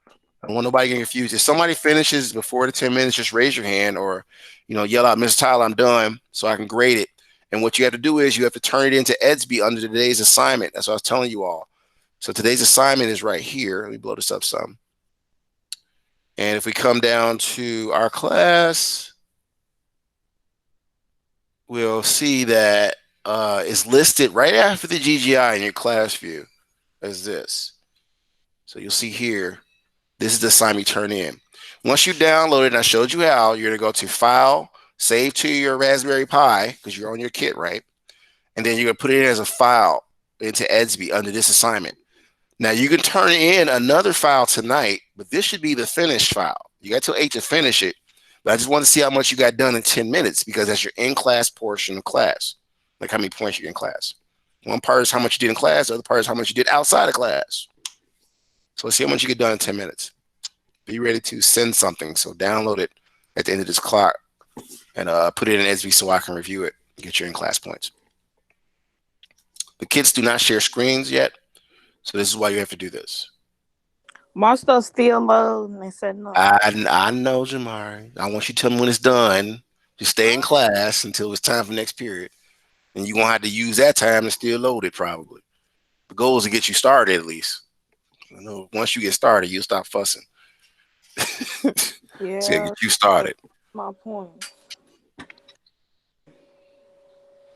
I don't want nobody getting confused. If somebody finishes before the 10 minutes, just raise your hand or, yell out, Mr. Tyler, I'm done, so I can grade it. And what you have to do is you have to turn it into Edsby under today's assignment. That's what I was telling you all. So today's assignment is right here. Let me blow this up some. And if we come down to our class, we'll see that it's listed right after the GGI in your class view as this. So you'll see here, this is the assignment you turn in. Once you download it, and I showed you how, you're going to go to File, Save to your Raspberry Pi, because you're on your kit, right? And then you're going to put it in as a file into Edsby under this assignment. Now, you can turn in another file tonight, but this should be the finished file. You got till 8 to finish it, but I just want to see how much you got done in 10 minutes because that's your in-class portion of class, like how many points you get in class. One part is how much you did in class, the other part is how much you did outside of class. So let's see how much you get done in 10 minutes. Be ready to send something. So download it at the end of this clock and put it in Edsby so I can review it and get your in-class points. The kids do not share screens yet, so this is why you have to do this. My stuff still loading and setting up. I know, Jamari. I want you to tell me when it's done. Just stay in class until it's time for next period. And you're going to have to use that time to still load it probably. The goal is to get you started at least. Once you get started, you'll stop fussing. Yeah, So get you started. my point.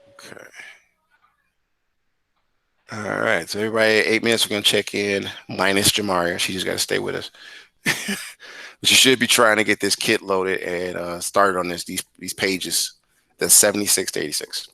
Okay. All right. So everybody, 8 minutes, we're going to check in minus Jamaria. She just got to stay with us. But you should be trying to get this kit loaded and started on these pages. That's 76 to 86.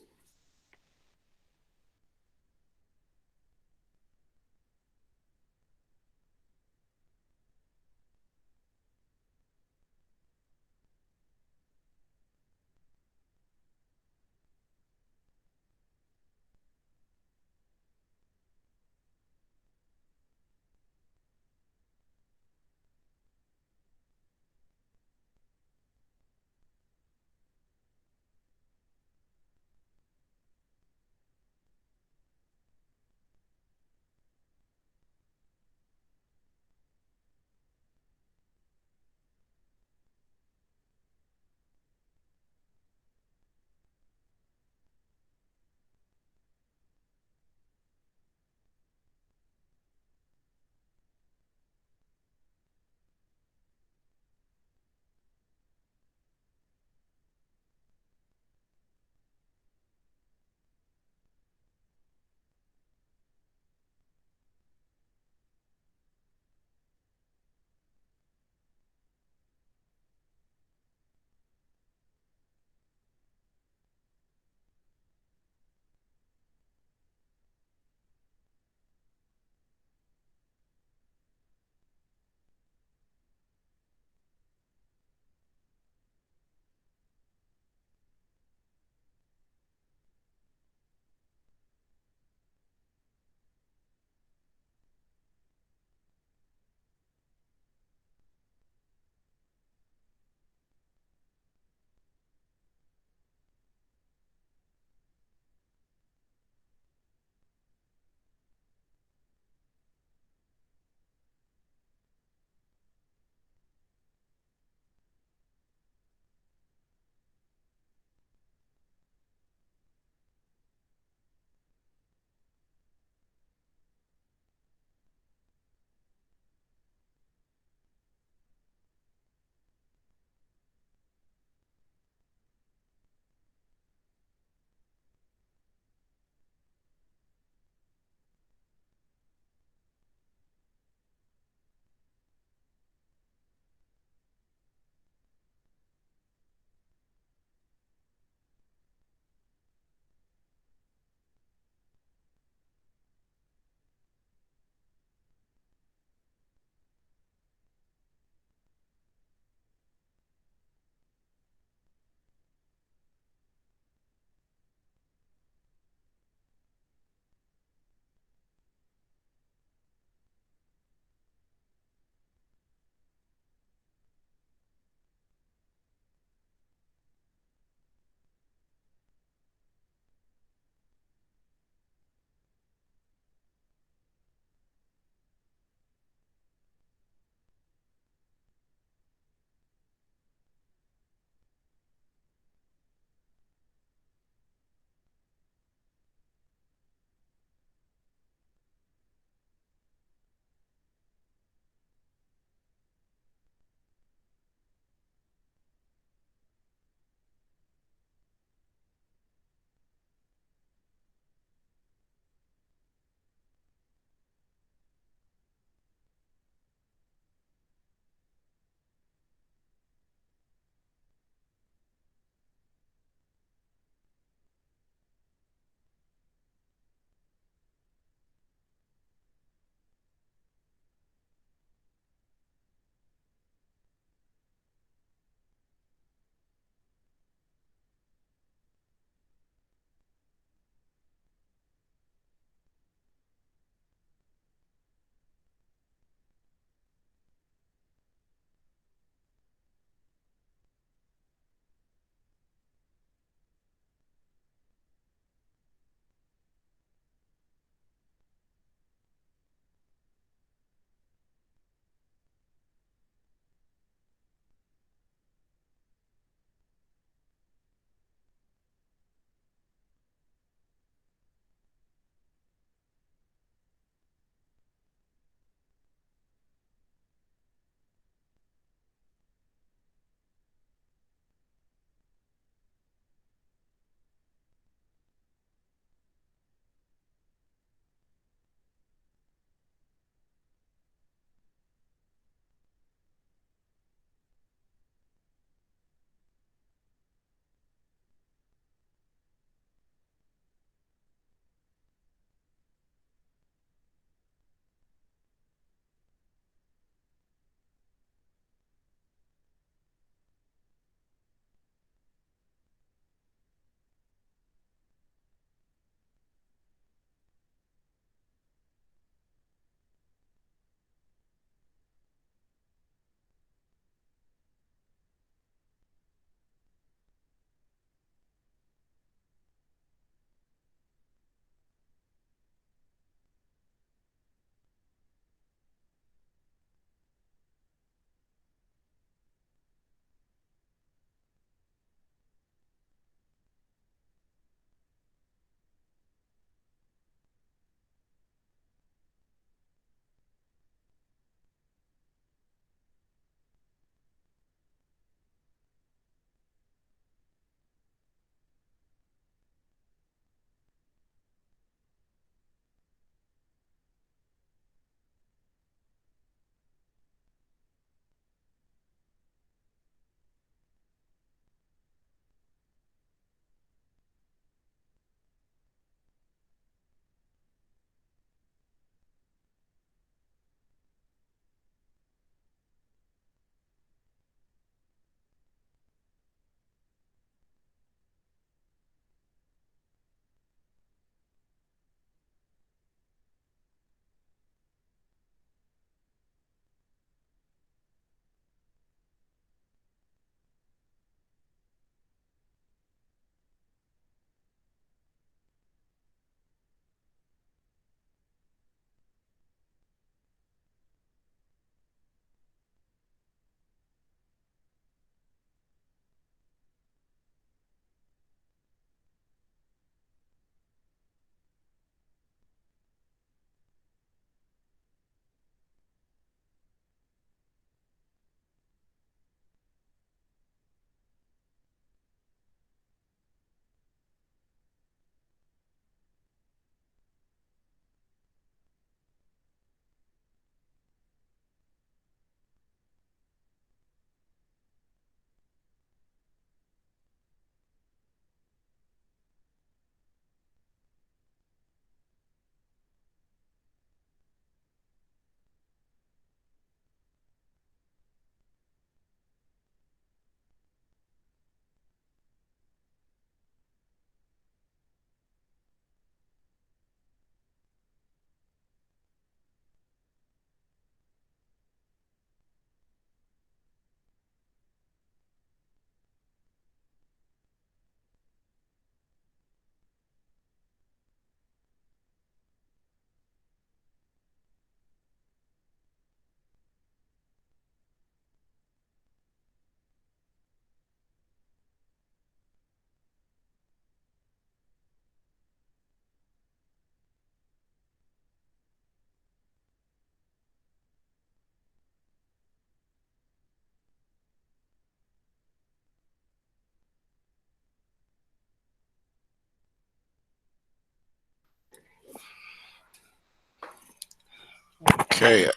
Okay,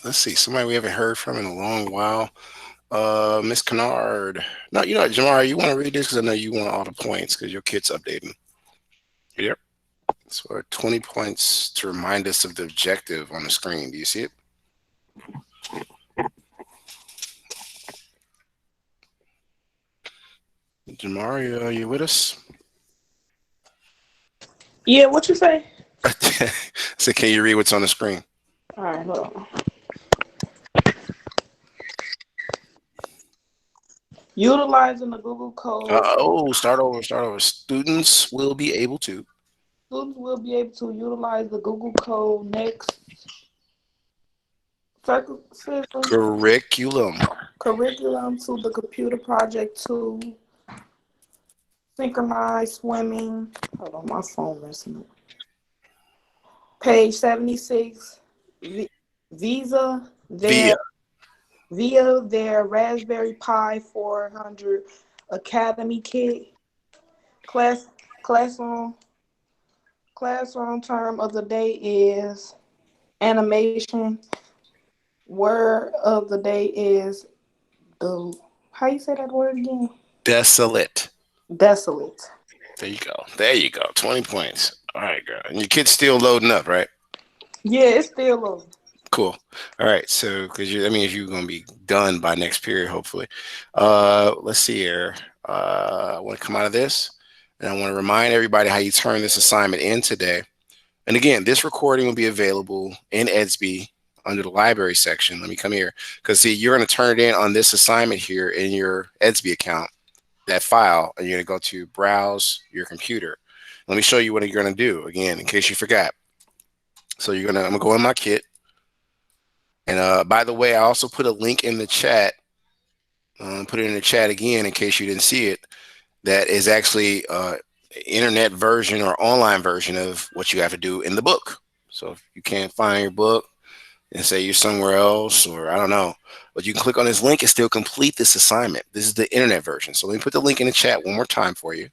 let's see. Somebody we haven't heard from in a long while. Miss Kennard. No, you know what, Jamar, you want to read this because I know you want all the points because your kid's updating. Yep. So 20 points to remind us of the objective on the screen. Do you see it? Jamari, are you with us? Yeah, what you say? So can you read what's on the screen? All right, hold on. Utilizing the Google code, Start over, start over. Students will be able to. students will be able to utilize the Google code next circumcision Curriculum. curriculum to the computer project to synchronize swimming. Hold on, my phone messing up. Page 76. Visa Via. via their Raspberry Pi 400 Academy kit. Classroom term of the day is animation. Word of the day is how you say that word again? Desolate. Desolate. There you go. There you go. 20 points. All right, girl. And your kid's still loading up, right? Yeah, it's still low. Cool. All right. So, because that means you're going to be done by next period, hopefully. Let's see here. I want to come out of this, and I want to remind everybody how you turn this assignment in today. And again, this recording will be available in EDSB under the library section. Let me come here, because see, you're going to turn it in on this assignment here in your EDSB account, that file, and you're going to go to browse your computer. Let me show you what you're going to do again, in case you forgot. So I'm going to go in my kit. And by the way, I also put a link in the chat. Put it in the chat again in case you didn't see it. That is actually internet version or online version of what you have to do in the book. So if you can't find your book and say you're somewhere else, or I don't know, but you can click on this link and still complete this assignment. This is the internet version. So let me put the link in the chat one more time for you.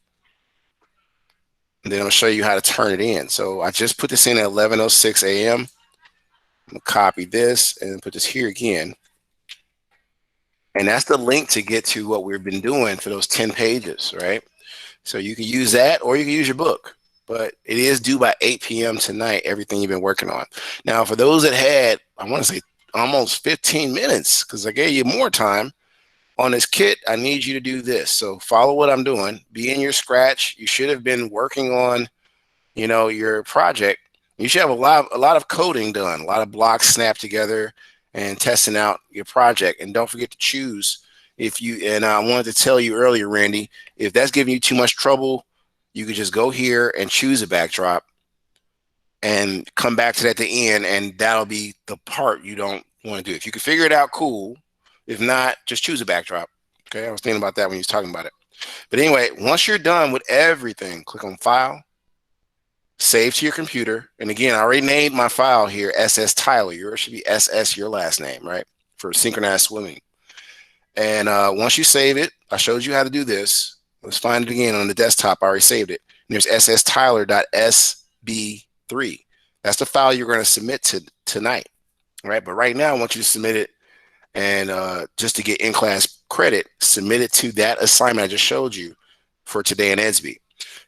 And then I'll show you how to turn it in. So I just put this in at 11:06 a.m. I'm gonna copy this and put this here again. And that's the link to get to what we've been doing for those 10 pages, right? So you can use that or you can use your book. But it is due by 8 p.m. tonight, everything you've been working on. Now, for those that had, I want to say almost 15 minutes, because I gave you more time on this kit, I need you to do this. So follow what I'm doing. Be in your Scratch. You should have been working on, your project. You should have a lot of coding done, a lot of blocks snapped together and testing out your project. And don't forget to choose and I wanted to tell you earlier, Randy, if that's giving you too much trouble, you could just go here and choose a backdrop and come back to that at the end, and that'll be the part you don't want to do. If you can figure it out, cool. If not, just choose a backdrop. Okay, I was thinking about that when you was talking about it. But anyway, once you're done with everything, click on File, Save to your computer. And again, I already named my file here SS Tyler. Yours should be SS, your last name, right? For synchronized swimming. And once you save it, I showed you how to do this. Let's find it again on the desktop. I already saved it. And there's sstyler.sb3. That's the file you're going to submit to tonight, right? But right now, I want you to submit it, and just to get in-class credit, submit it to that assignment I just showed you for today in EDSB.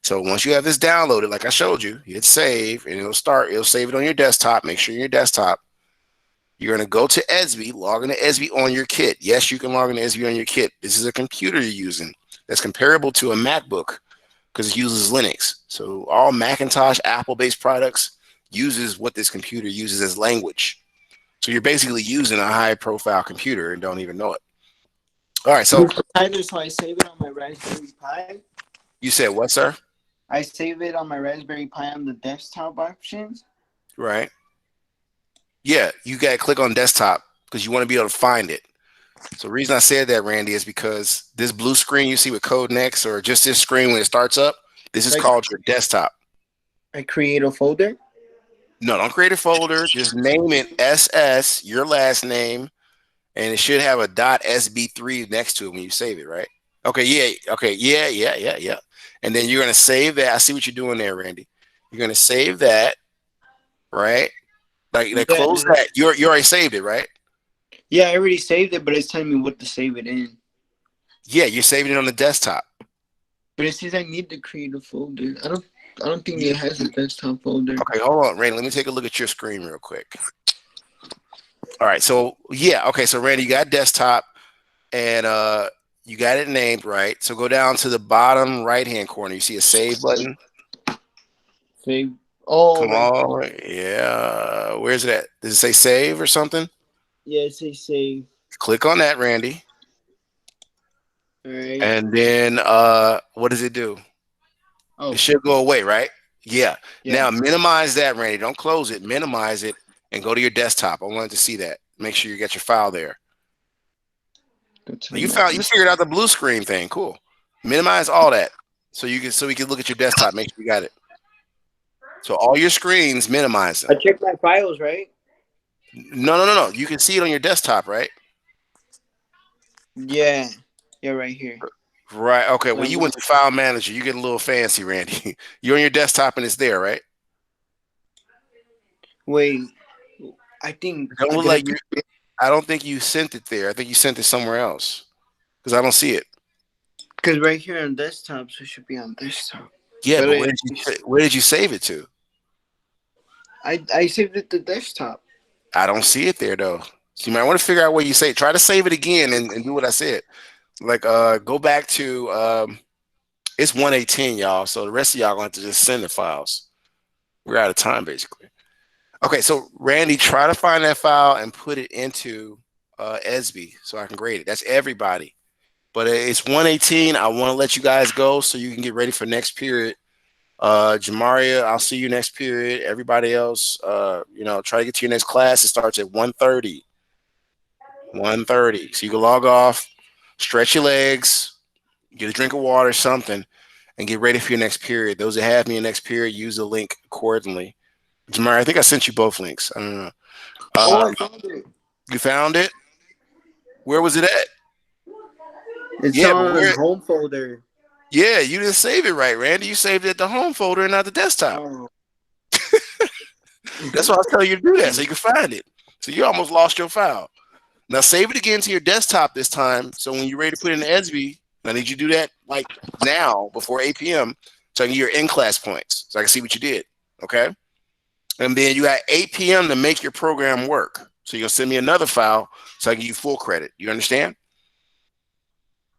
So once you have this downloaded, like I showed you, hit save, and it'll save it on your desktop. Make sure your desktop. You're going to go to EDSB, log into EDSB on your kit. Yes, you can log into EDSB on your kit. This is a computer you're using that's comparable to a MacBook because it uses Linux. So all Macintosh, Apple-based products uses what this computer uses as language. So you're basically using a high-profile computer and don't even know it. All right, so So I save it on my Raspberry Pi. You said what, sir? I save it on my Raspberry Pi on the desktop options. Right. Yeah, you got to click on desktop because you want to be able to find it. So the reason I said that, Randy, is because this blue screen you see with Code Next, or just this screen when it starts up, this is called your desktop. I create a folder? No, don't create a folder. Just name it SS, your last name, and it should have a .sb3 next to it when you save it, right? Okay, yeah. Okay, yeah. And then you're going to save that. I see what you're doing there, Randy. You're going to save that, right? Like Yeah, close that. You already saved it, right? yeah, I already saved it, but it's telling me what to save it in. Yeah, you're saving it on the desktop. But it says I need to create a folder. I don't think it has a desktop folder. Okay, hold on, Randy. Let me take a look at your screen real quick. All right, so yeah, okay, so Randy, you got desktop, and you got it named right. So go down to the bottom right hand corner. You see a save button. Save. Oh, Come right. on, yeah. Where's it at? Does it say save or something? Yeah, it says save. Click on that, Randy, All right. and then what does it do? Oh, It should go away, right? Yeah. yeah. Now minimize that, Randy. Don't close it. Minimize it and go to your desktop. I wanted to see that. Make sure you get your file there. You figured out the blue screen thing. Cool. Minimize all that so we can look at your desktop. Make sure you got it. So all your screens, minimize them. I checked my files, right? No. You can see it on your desktop, right? Yeah. Yeah, right here. Right. Okay. Well, you went to File Manager. You get a little fancy, Randy. You're on your desktop and it's there, right? Wait. I think. Don't look like you. I don't think you sent it there. I think you sent it somewhere else because I don't see it. Because right here on desktop, so it should be on desktop. Yeah, but where did you save it to? I saved it to desktop. I don't see it there though. So you might want to figure out where you save. Try to save it again and do what I said. Like go back to it's 1:18, y'all. So the rest of y'all gonna have to just send the files. We're out of time basically. Okay, so Randy, try to find that file and put it into ESB so I can grade it. That's everybody. But it's 1:18. I want to let you guys go so you can get ready for next period. Jamaria, I'll see you next period. Everybody else, try to get to your next class. It starts at 1:30. 1:30. So you can log off, stretch your legs, get a drink of water, something, and get ready for your next period. Those that have me in next period, use the link accordingly. Jamaria, I think I sent you both links. I don't know. I found it. You found it? Where was it at? It's on home folder. Yeah, you didn't save it right, Randy. You saved it at the home folder and not the desktop. Oh. That's why I was telling you to do that so you can find it. So you almost lost your file. Now save it again to your desktop this time. So when you're ready to put it in ESB, I need you to do that like now before 8 p.m. so I can get your in-class points. So I can see what you did. Okay. And then you got 8 p.m. to make your program work. So you're gonna send me another file so I can give you full credit. You understand?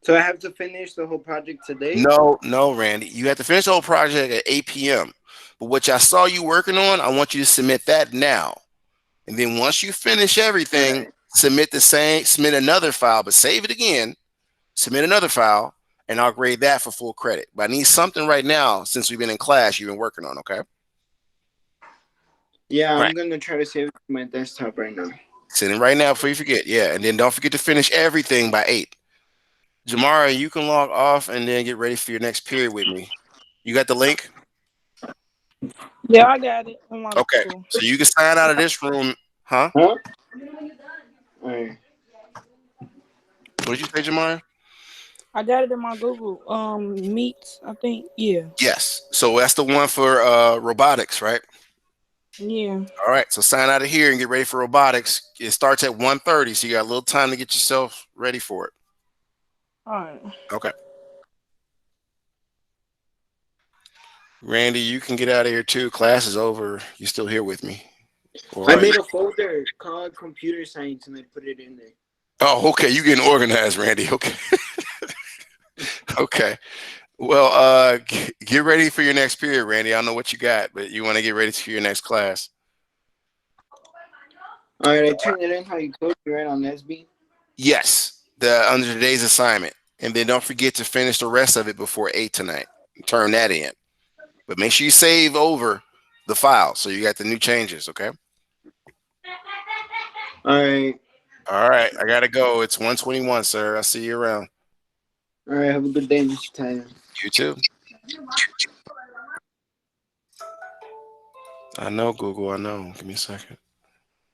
So I have to finish the whole project today? No, Randy. You have to finish the whole project at 8 p.m. But what I saw you working on, I want you to submit that now. And then once you finish everything, submit another file, but save it again, submit another file, and I'll grade that for full credit. But I need something right now since we've been in class you've been working on, okay? Yeah, I'm going to try to save it to my desktop right now. Send it right now before you forget. Yeah, and then don't forget to finish everything by 8. Jamara, you can log off and then get ready for your next period with me. You got the link? Yeah, I got it. Okay, so you can sign out of this room, huh? All right. What did you say, Jamara? I got it in my Google Meets, I think. Yeah. Yes. So that's the one for robotics, right? Yeah. All right. So sign out of here and get ready for robotics. It starts at 1:30, so you got a little time to get yourself ready for it. All right. Okay. Randy, you can get out of here too. Class is over. You still here with me? I made a folder called computer science and I put it in there. Oh, okay. You getting organized, Randy. Okay. Okay. Well, get ready for your next period, Randy. I don't know what you got, but you want to get ready for your next class. All right. I turned it in how you told me, right, on SB? Yes. Under today's assignment. And then don't forget to finish the rest of it before 8 tonight. Turn that in. But make sure you save over the file so you got the new changes, okay? All right. All right. I got to go. It's 1:21, sir. I'll see you around. All right. Have a good day, Mr. Tyler. You too. I know, Google. I know. Give me a second.